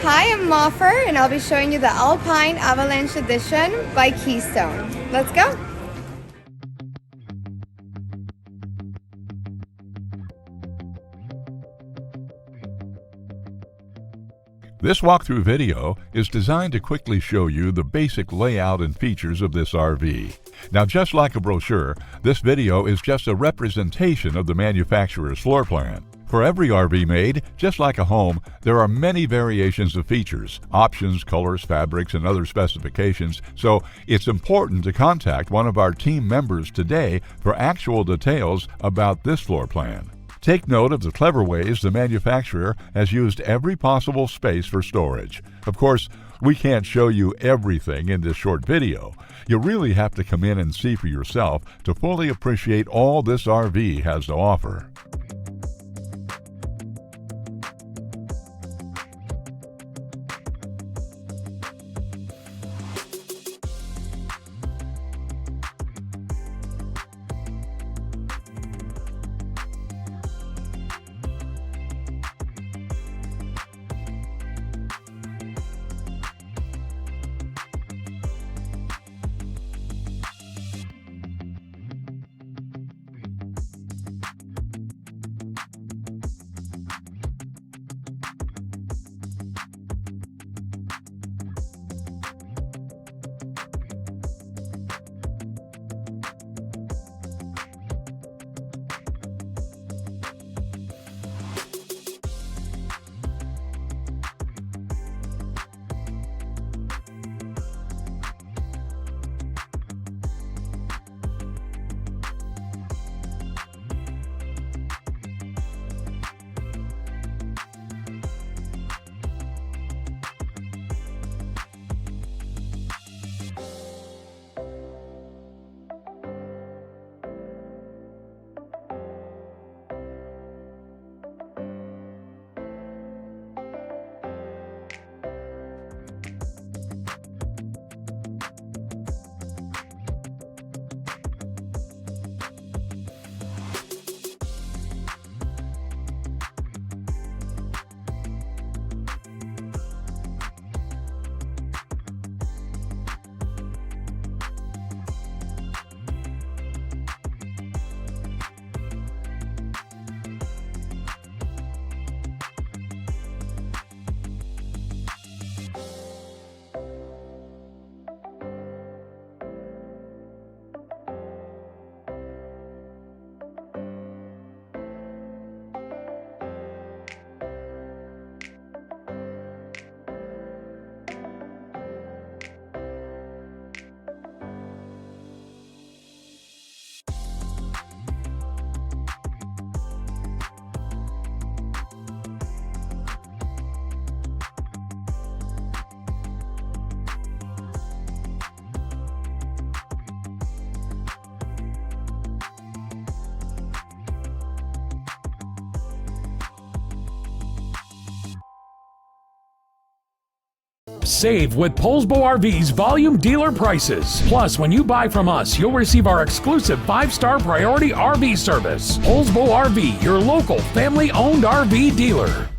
Hi, I'm Moffer, and I'll be showing you the Alpine Avalanche Edition by Keystone. Let's go! This walkthrough video is designed to quickly show you the basic layout and features of this RV. Now, just like a brochure, this video is just a representation of the manufacturer's floor plan. For every RV made, just like a home, there are many variations of features, options, colors, fabrics, and other specifications, so it's important to contact one of our team members today for actual details about this floor plan. Take note of the clever ways the manufacturer has used every possible space for storage. Of course, we can't show you everything in this short video. You really have to come in and see for yourself to fully appreciate all this RV has to offer. Save with Poulsbo RV's volume dealer prices. Plus, when you buy from us, you'll receive our exclusive 5-star priority RV service. Poulsbo RV, your local family-owned RV dealer.